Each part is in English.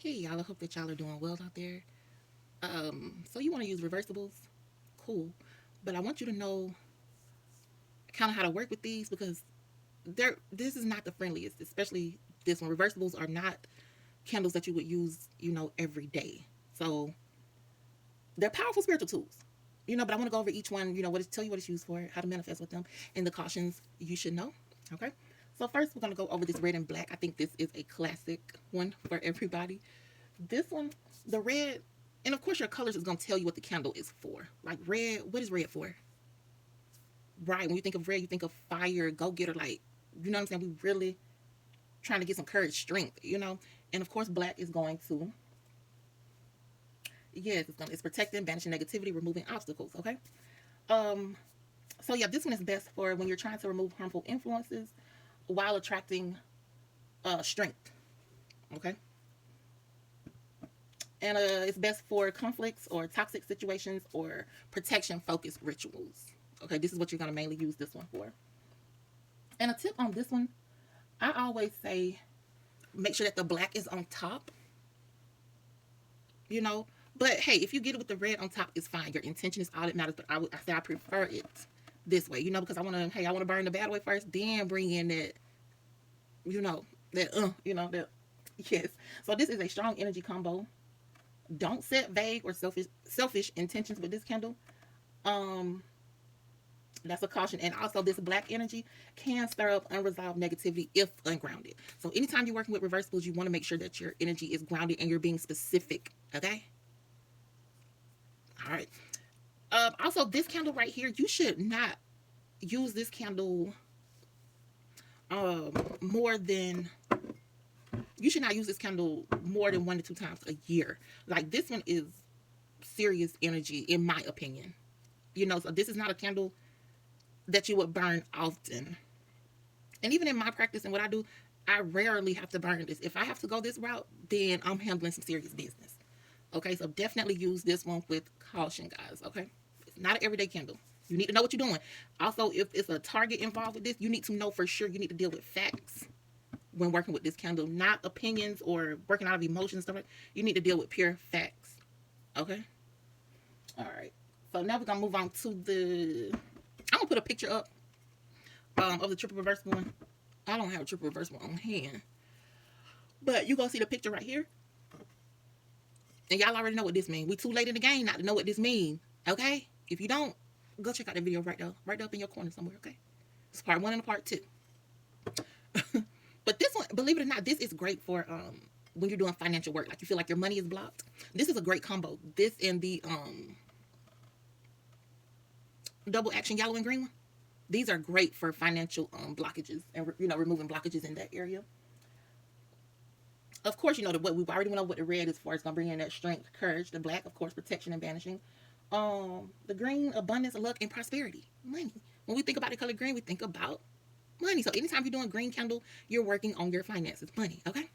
Hey y'all, I hope that y'all are doing well out there. So you want to use reversibles? Cool. But I want you to know kind of how to work with these because this is not the friendliest, especially this one. Reversibles are not candles that you would use, every day. So they're powerful spiritual tools. But I want to go over each one, tell you what it's used for, how to manifest with them, and the cautions you should know. Okay. So first we're gonna go over this red and black. I think this is a classic one for everybody. This one, the red, and of course your colors is gonna tell you what the candle is for. Like red, what is red for? Right. When you think of red, you think of fire, go getter, like what I'm saying? We really trying to get some courage, strength. And of course black is going to, yes, it's protecting, banishing negativity, removing obstacles. Okay. Um. So yeah, this one is best for when you're trying to remove harmful influences while attracting strength. Okay. And it's best for conflicts or toxic situations or protection focused rituals. Okay, this is what you're going to mainly use this one for. And a tip on this one, I always say make sure that the black is on top, you know. But hey, if you get it with the red on top, it's fine. Your intention is all that matters. But I say I prefer it this way, because I want to burn the bad way first, then bring in that, that, yes. So this is a strong energy combo. Don't set vague or selfish intentions with this candle. Um, that's a caution. And also, this black energy can stir up unresolved negativity if ungrounded. So, anytime you're working with reversibles, you want to make sure that your energy is grounded and you're being specific. Okay. All right. Also, this candle right here, you should not use this candle more than you should not use this candle more than 1 to 2 times a year. Like this one is serious energy, in my opinion. So this is not a candle that you would burn often. And even in my practice and what I do, I rarely have to burn this. If I have to go this route, then I'm handling some serious business. Okay, so definitely use this one with caution, guys. Okay, it's not an everyday candle. You need to know what you're doing. Also, if it's a target involved with this, you need to know for sure. You need to deal with facts when working with this candle, not opinions or working out of emotions and stuff like that. You need to deal with pure facts. Okay? All right. So now we're gonna move on to the I'm gonna put a picture up of the triple reversible one. I don't have a triple reversible on hand. But you gonna see the picture right here. And y'all already know what this means. We too late in the game not to know what this means. Okay? If you don't, go check out the video right up in your corner somewhere, okay? It's part 1 and part 2. But this one, believe it or not, this is great for when you're doing financial work. Like you feel like your money is blocked. This is a great combo. This and the double action yellow and green one. These are great for financial blockages and removing blockages in that area. Of course, what we already went over what the red is for. It's gonna bring in that strength, courage. The black, of course, protection and banishing. The green, abundance, luck, and prosperity, money. When we think about the color green, we think about money. So anytime you're doing green candle, you're working on your finances, money. Okay.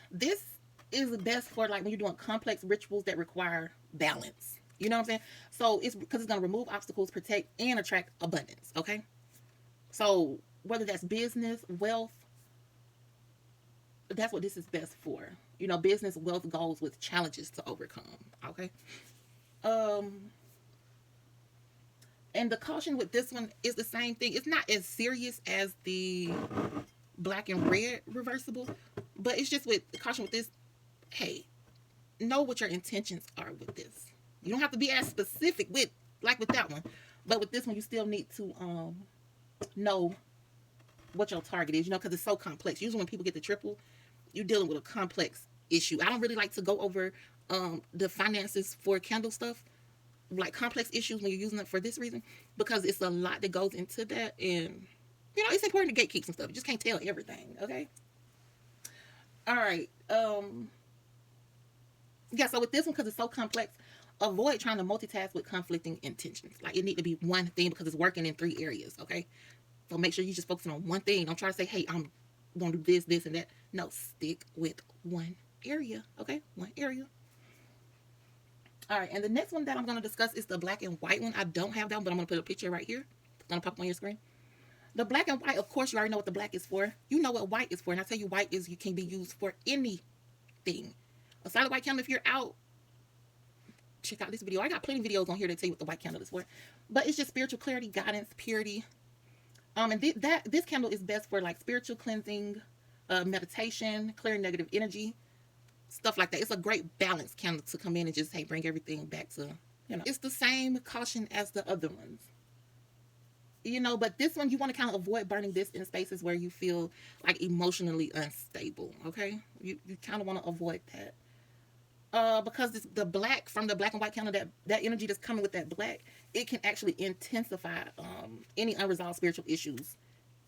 This is best for like when you're doing complex rituals that require balance. You know what I'm saying? So it's because it's gonna remove obstacles, protect, and attract abundance. Okay. So whether that's business, wealth, that's what this is best for. Business, wealth goals with challenges to overcome. Okay. Um, and the caution with this one is the same thing. It's not as serious as the black and red reversible, but it's just with caution with this. Hey, know what your intentions are with this. You don't have to be as specific with that one, but with this one, you still need to know what your target is. Because it's so complex. Usually, when people get the triple, you're dealing with a complex issue. I don't really like to go over the finances for candle stuff, like complex issues when you're using it for this reason, because it's a lot that goes into that, and it's important to gatekeep some stuff. You just can't tell everything. Okay. All right. Yeah. So with this one, because it's so complex, avoid trying to multitask with conflicting intentions. Like it need to be one thing because it's working in 3 areas. Okay. So make sure you just focus on one thing. Don't try to say, hey, I'm going to do this, and that. No, stick with one area. Okay. One area. All right, and the next one that I'm going to discuss is the black and white one. I don't have that one, but I'm going to put a picture right here. It's going to pop up on your screen. The black and white, of course, you already know what the black is for. You know what white is for. And I tell you, white is you can be used for any thing. A solid white candle, if you're out, check out this video. I got plenty of videos on here that tell you what the white candle is for. But it's just spiritual clarity, guidance, purity. And this candle is best for like spiritual cleansing, meditation, clearing negative energy, stuff like that. It's a great balance candle to come in and just, hey, bring everything back to, you know. It's the same caution as the other ones. You know, but this one, you want to kind of avoid burning this in spaces where you feel like emotionally unstable, okay? You kind of want to avoid that. Because the black, from the black and white candle, that energy that's coming with that black, it can actually intensify any unresolved spiritual issues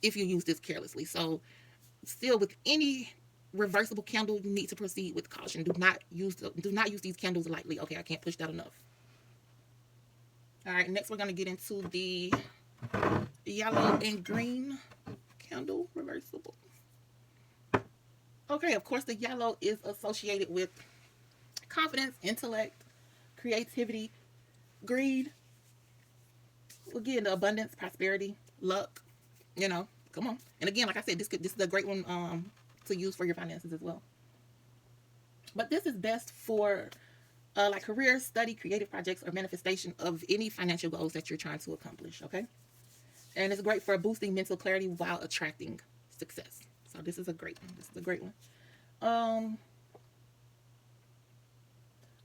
if you use this carelessly. So still, with any reversible candle, you need to proceed with caution. Do not use these candles lightly. Okay, I can't push that enough. All right, next we're going to get into the yellow and green candle reversible. Okay, of course, the yellow is associated with confidence, intellect, creativity, greed, again, the abundance, prosperity, luck, you know, come on. And again, like I said, this is a great one to use for your finances as well. But this is best for like career, study, creative projects, or manifestation of any financial goals that you're trying to accomplish, okay? And it's great for boosting mental clarity while attracting success. So this is a great one. This is a great one.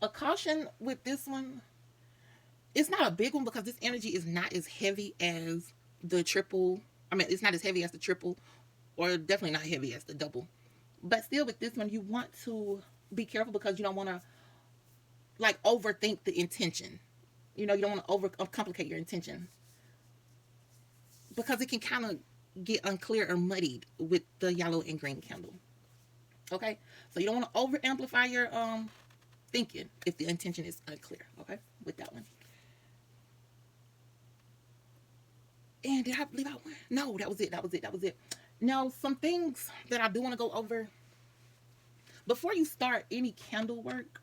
A caution with this one, it's not a big one because this energy is not as heavy as the triple. I mean, it's not as heavy as the triple, or definitely not heavy as the double. But still, with this one, you want to be careful because you don't want to like overthink the intention. You know, you don't want to overcomplicate your intention, because it can kind of get unclear or muddied with the yellow and green candle. Okay, so you don't want to over amplify your thinking if the intention is unclear. Okay, with that one. And did I leave out one? No, that was it. Now, some things that I do want to go over before you start any candle work.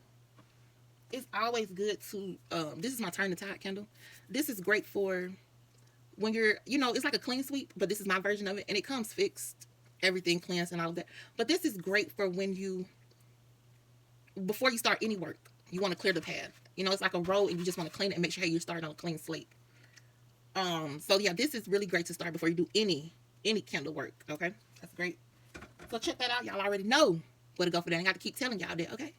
It's always good to this is my turn the tide candle. This is great for when you're, you know, it's like a clean sweep, but this is my version of it, and it comes fixed, everything cleansed and all of that. But this is great for when you, before you start any work, you want to clear the path. You know, it's like a road, and you just want to clean it and make sure, hey, you're starting on a clean slate. So yeah, this is really great to start before you do any candle work. Okay, that's great. So check that out. Y'all already know where to go for that. I got to keep telling y'all that. Okay.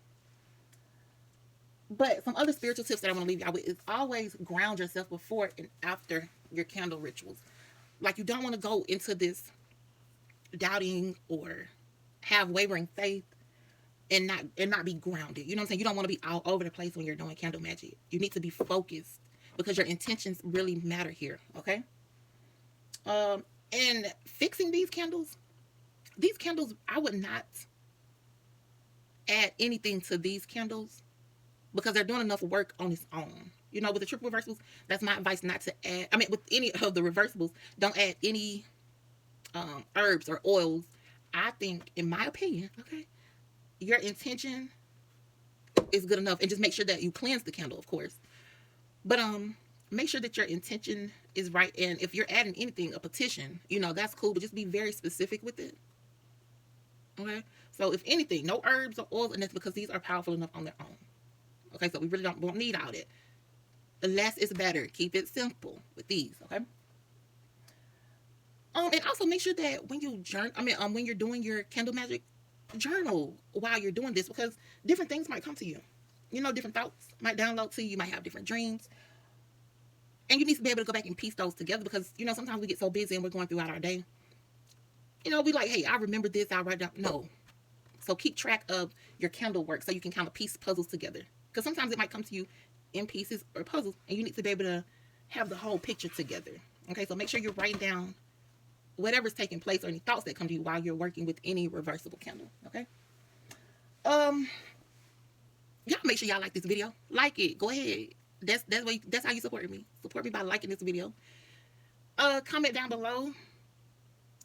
But some other spiritual tips that I want to leave y'all with is always ground yourself before and after your candle rituals. Like, you don't want to go into this doubting or have wavering faith and not be grounded. You know what I'm saying? You don't want to be all over the place when you're doing candle magic. You need to be focused because your intentions really matter here. Okay. And fixing these candles, I would not add anything to these candles, because they're doing enough work on its own. You know, with the triple reversibles, that's my advice not to add. I mean, with any of the reversibles, don't add any herbs or oils. I think, in my opinion, okay, your intention is good enough. And just make sure that you cleanse the candle, of course. But make sure that your intention is right. And if you're adding anything, a petition, you know, that's cool. But just be very specific with it. Okay? So if anything, no herbs or oils, and that's because these are powerful enough on their own. Okay, so we really don't need all that. The less is better. Keep it simple with these, okay? And also make sure that when you when you're doing your candle magic, journal while you're doing this, because different things might come to you. You know, different thoughts might download to you. You might have different dreams. And you need to be able to go back and piece those together, because, you know, sometimes we get so busy and we're going throughout our day. You know, we like, hey, I remember this, I'll write it down. No. So keep track of your candle work so you can kind of piece puzzles together. Because sometimes it might come to you in pieces or puzzles, and you need to be able to have the whole picture together. Okay, so make sure you're writing down whatever's taking place or any thoughts that come to you while you're working with any reversible candle. Okay. Y'all make sure y'all like this video. Like it. Go ahead. That's how you support me. Support me by liking this video. Comment down below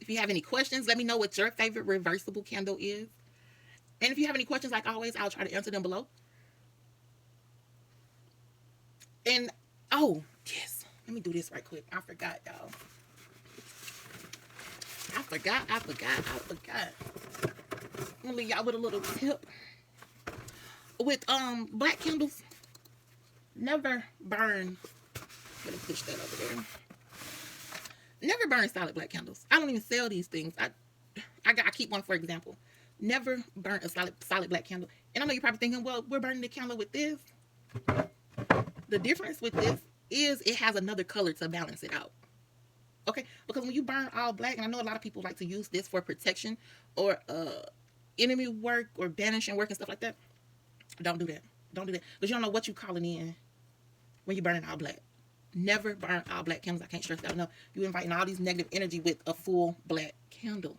if you have any questions. Let me know what your favorite reversible candle is. And if you have any questions, like always, I'll try to answer them below. And, oh, yes. Let me do this right quick. I forgot, y'all. I forgot. I'm going to leave y'all with a little tip. with black candles, never burn. Let me push that over there. Never burn solid black candles. I don't even sell these things. I keep one for example. Never burn a solid black candle. And I know you're probably thinking, well, we're burning the candle with this. The difference with this is it has another color to balance it out. Okay, because when you burn all black, and I know a lot of people like to use this for protection or enemy work or banishing work and stuff like that. Don't do that. Don't do that. Because you don't know what you're calling in when you're burning all black. Never burn all black candles. I can't stress that enough. You're inviting all these negative energy with a full black candle.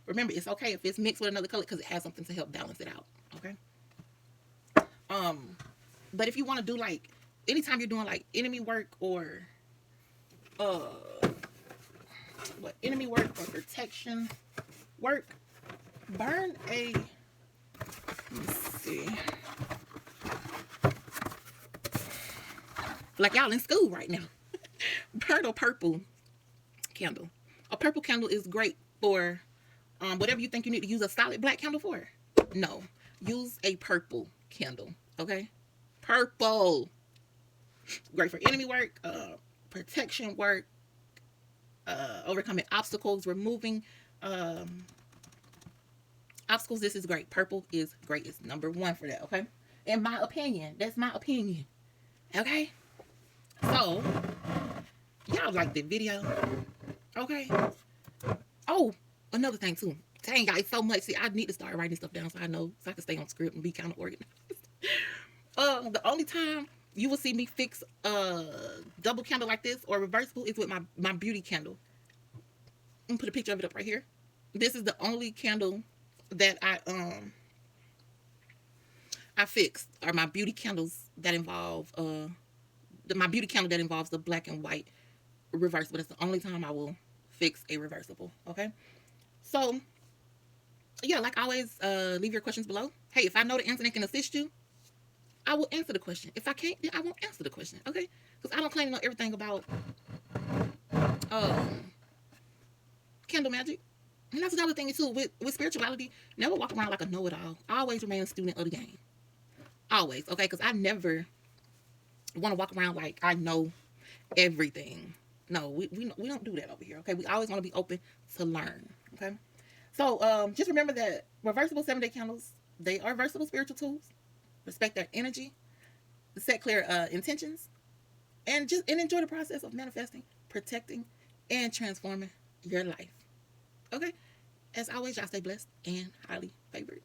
Remember, it's okay if it's mixed with another color because it has something to help balance it out. Okay. But if you want to do like anytime you're doing like enemy work or enemy work or protection work, burn a, let's see, like y'all in school right now. Burn a purple candle. A purple candle is great for whatever you think you need to use a solid black candle for. No, use a purple candle. Okay, purple. Great for enemy work, protection work, overcoming obstacles, removing obstacles. This is great. Purple is great. It's number one for that. Okay, in my opinion, that's my opinion. Okay, so y'all like the video. Okay. Oh, another thing too. Dang, guys, so much. See, I need to start writing stuff down so I know, so I can stay on script and be kind of organized. The only time you will see me fix a double candle like this or reversible is with my beauty candle. I'm gonna put a picture of it up right here. This is the only candle that I fixed, are my beauty candles that involve my beauty candle that involves the black and white reversible. That's the only time I will fix a reversible. Okay, so yeah, like always, leave your questions below. Hey, if I know the answer and can assist you, I will answer the question. If I can't, then I won't answer the question. Okay, because I don't claim to know everything about candle magic. And that's another thing too with spirituality. Never walk around like a know-it-all. Always remain a student of the game. Always, okay? Because I never want to walk around like I know everything. No, we don't do that over here, okay? We always want to be open to learn, okay? So just remember that reversible 7-day candles, they are versatile spiritual tools. Respect their energy, set clear intentions, and enjoy the process of manifesting, protecting, and transforming your life. Okay? As always, y'all stay blessed and highly favored.